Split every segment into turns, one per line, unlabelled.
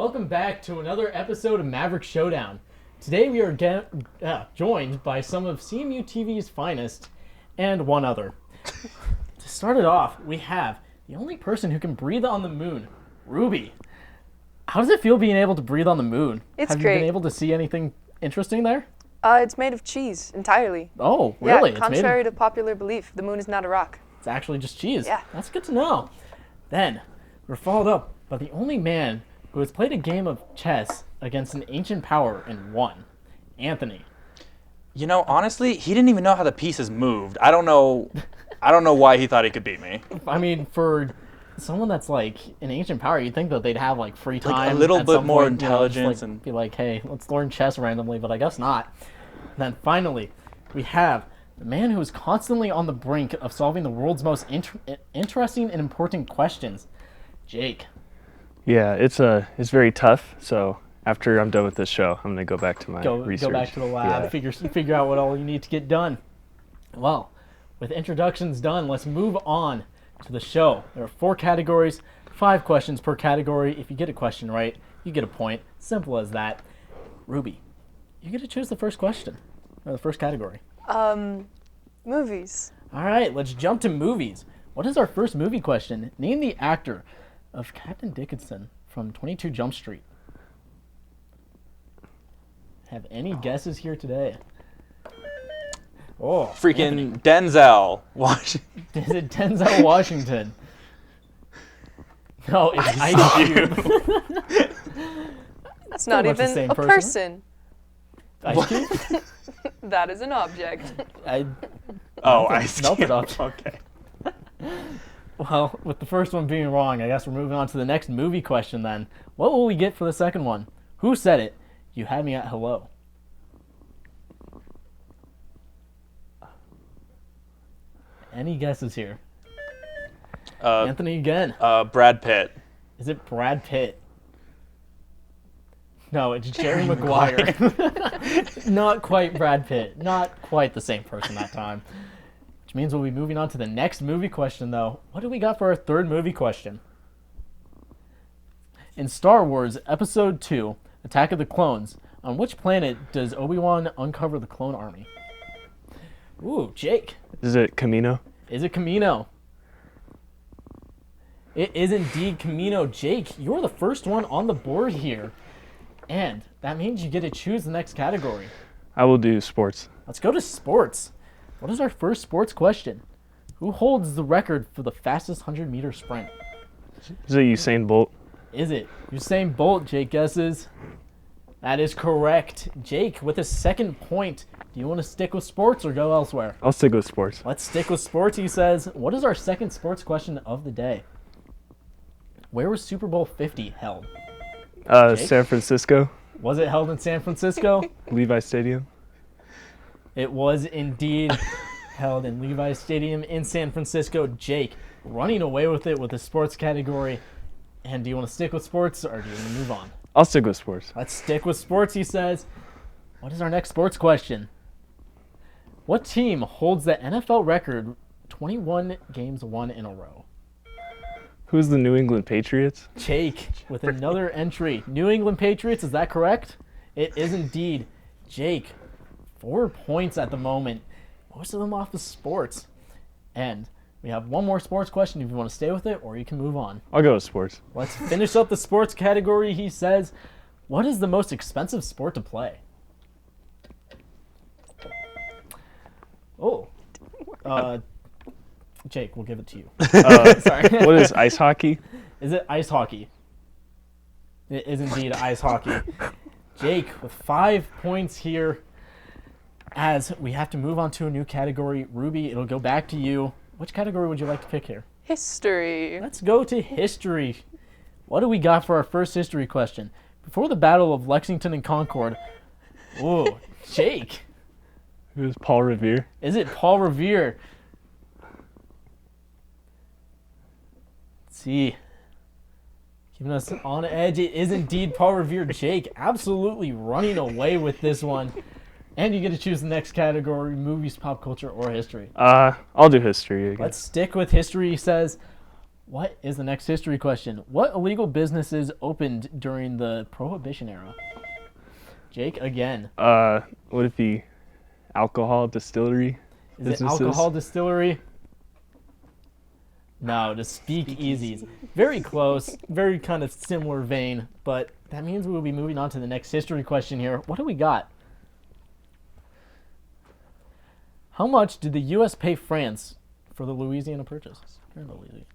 Welcome back to another episode of Maverick Showdown. Today we are joined by some of CMU-TV's finest and one other. To start it off, we have the only person who can breathe on the moon, Ruby. How does it feel being able to breathe on the moon?
It's
Have
great.
you been able to see anything interesting there?
It's made of cheese entirely.
Oh, really?
Yeah, contrary to popular belief, the moon is not a rock.
It's actually just cheese.
Yeah.
That's good to know. Then, we're followed up by the only man who has played a game of chess against an ancient power and won, Anthony.
You know, honestly, he didn't even know how the pieces moved. I don't know why he thought he could beat me.
I mean, for someone that's like an ancient power, you'd think that they'd have like free time,
Like a little
at
bit
some
more
point,
intelligence
just, like,
and
be like, hey, let's learn chess randomly, but I guess not. And then finally, we have the man who is constantly on the brink of solving the world's most interesting and important questions, Jake.
Yeah, it's very tough. So after I'm done with this show, I'm gonna go back to my research.
Go back to the lab, figure out what all you need to get done. Well, with introductions done, let's move on to the show. There are 4 categories, 5 questions per category. If you get a question right, you get a point. Simple as that. Ruby, you get to choose the first question, or the first category.
Movies.
All right, let's jump to movies. What is our first movie question? Name the actor of Captain Dickinson from 22 Jump Street. Have any guesses here today? Oh,
freaking
Anthony.
Denzel Washington.
Is it Denzel Washington? No, it's Ice Cube.
That's not
much the
even
same
a
person.
person.
Ice Cube?
That is an object.
I
melted off.
Okay.
Well, with the first one being wrong, I guess we're moving on to the next movie question then. What will we get for the second one? Who said it? You had me at hello. Any guesses here? Anthony again.
Brad Pitt.
Is it Brad Pitt? No, it's Jerry Maguire. Not quite Brad Pitt. Not quite the same person that time. Which means we'll be moving on to the next movie question, though. What do we got for our third movie question? In Star Wars Episode 2, Attack of the Clones, on which planet does Obi-Wan uncover the clone army? Ooh, Jake.
Is it Camino?
Is it Camino? It is indeed Camino. Jake, you're the first one on the board here. And that means you get to choose the next category.
I will do sports.
Let's go to sports. What is our first sports question? Who holds the record for the fastest 100-meter sprint?
Is it Usain Bolt?
Is it Usain Bolt? Jake guesses. That is correct. Jake, with his second point, do you want to stick with sports or go elsewhere?
I'll stick with sports.
Let's stick with sports, he says. What is our second sports question of the day? Where was Super Bowl 50 held? Jake?
San Francisco.
Was it held in San Francisco?
Levi Stadium.
It was indeed held in Levi's Stadium in San Francisco. Jake, running away with it with the sports category. And do you want to stick with sports or do you want to move on?
I'll stick with sports.
Let's stick with sports, he says. What is our next sports question? What team holds the NFL record 21 games won in a row?
Who's the New England Patriots?
Jake with another entry. New England Patriots, is that correct? It is indeed. Jake, 4 points at the moment. Most of them off of sports. And we have one more sports question if you want to stay with it, or you can move on.
I'll go with sports.
Let's finish up the sports category. He says, what is the most expensive sport to play? Oh. Jake, we'll give it to you. Sorry.
What is ice hockey?
Is it ice hockey? It is indeed ice hockey. Jake with 5 points here. As we have to move on to a new category. Ruby, it'll go back to you. Which category would you like to pick here?
History.
Let's go to history. What do we got for our first history question? Before the Battle of Lexington and Concord. Ooh, Jake.
Who's Paul Revere?
Is it Paul Revere? Let's see. Keeping us on edge. It is indeed Paul Revere. Jake absolutely running away with this one. And you get to choose the next category, movies, pop culture, or history.
I'll do history again.
Let's stick with history, he says. What is the next history question? What illegal businesses opened during the Prohibition era? Jake, again.
Would it be alcohol distillery
Is it
businesses?
alcohol distillery? No, the speakeasies. Very close, very kind of similar vein, but that means we will be moving on to the next history question here. What do we got? How much did the U.S. pay France for the Louisiana Purchase? Or the Louisiana Purchase.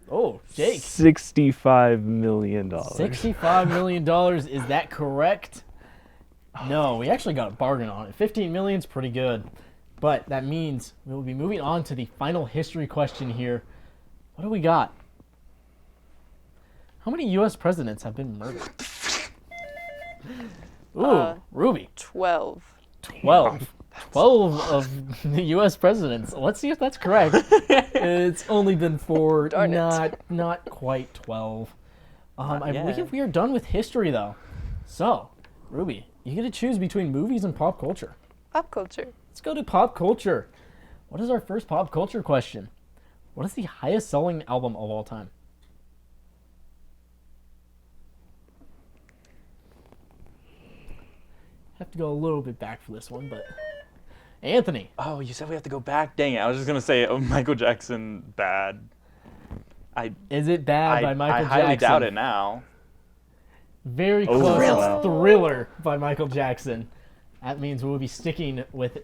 Oh, Jake.
$65 million.
$65 million, is that correct? No, we actually got a bargain on it. 15 million is pretty good. But that means we will be moving on to the final history question here. What do we got? How many U.S. presidents have been murdered? Ooh, Ruby.
12.
12. 12 of the U.S. presidents. Let's see if that's correct. It's only been 4,
Darn it.
not quite 12. I
yet.
believe we are done with history, though. So, Ruby, you get to choose between movies and pop culture.
Pop culture.
Let's go to pop culture. What is our first pop culture question? What is the highest selling album of all time? Have to go a little bit back for this one, but Anthony.
Oh, you said we have to go back. Dang it! I was just gonna say Michael Jackson bad.
Is it bad by Michael
I
Jackson?
highly doubt it now.
Very
Oh,
close.
wow.
Thriller by Michael Jackson. That means we'll be sticking with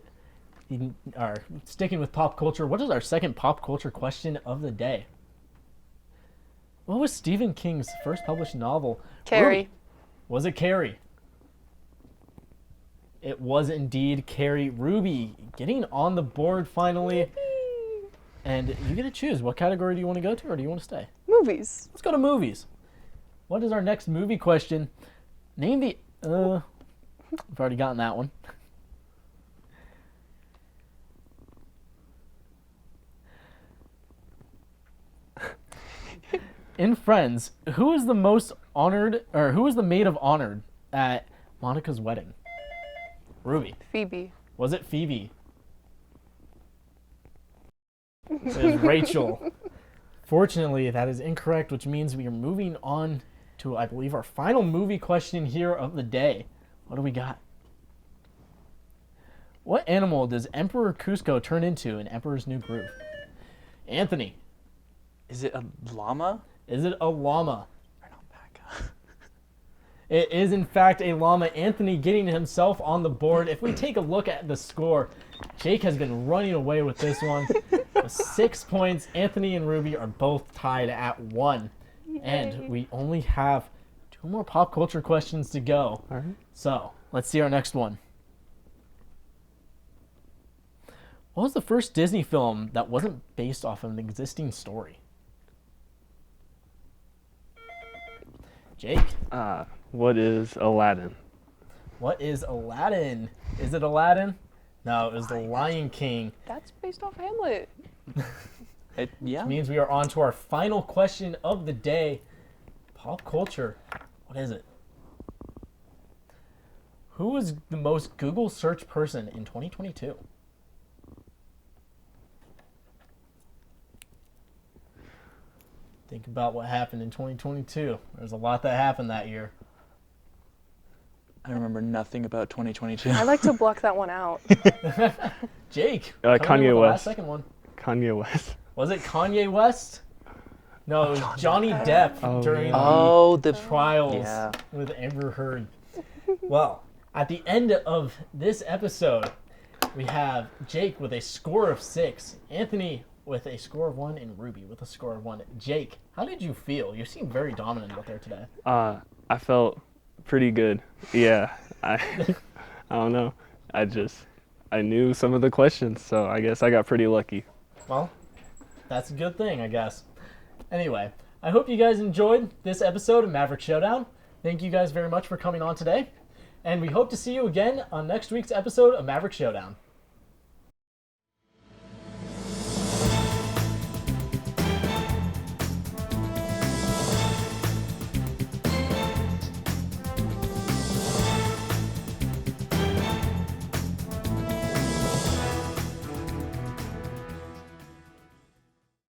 pop culture. What is our second pop culture question of the day? What was Stephen King's first published novel?
Carrie.
Ruby, was it Carrie? It was indeed Carrie. Ruby getting on the board finally. And you get to choose. What category do you want to go to, or do you want to stay?
Movies.
Let's go to movies. What is our next movie question? Name the... I've already gotten that one. In Friends, who is the most honored, or who is the maid of honor at Monica's wedding? Ruby.
Phoebe.
Was it Phoebe? It was Rachel. Fortunately, that is incorrect, which means we are moving on to, I believe, our final movie question here of the day. What do we got? What animal does Emperor Cusco turn into in Emperor's New Groove? Anthony.
Is it a llama?
Is it a llama?
Right on back.
It is, in fact, a llama. Anthony getting himself on the board. If we take a look at the score, Jake has been running away with this one. With 6 points, Anthony and Ruby are both tied at 1. And we only have 2 more pop culture questions to go.
All right.
So, let's see our next one. What was the first Disney film that wasn't based off of an existing story? Jake,
What is Aladdin?
what is Aladdin? Is it Aladdin? No, it was The Lion King.
That's based off Hamlet.
Yeah.
Means we are on to our final question of the day. Pop culture. What is it? Who was the most Google search person in 2022? Think about what happened in 2022. There's a lot that happened that year.
I remember nothing about 2022.
I like to block that one out.
Jake.
Kanye
coming in with the last
West.
second one.
Kanye West.
Was it Kanye West? No, it was Johnny Depp
Oh,
during
yeah.
Oh, the
trials
Yeah.
with Amber Heard. Well, at the end of this episode, we have Jake with a score of 6, Anthony with a score of 1, and Ruby with a score of 1. Jake, how did you feel? You seem very dominant out there today.
I felt pretty good. Yeah. I don't know. I knew some of the questions, so I guess I got pretty lucky.
Well, that's a good thing, I guess. Anyway, I hope you guys enjoyed this episode of Maverick Showdown. Thank you guys very much for coming on today. And we hope to see you again on next week's episode of Maverick Showdown.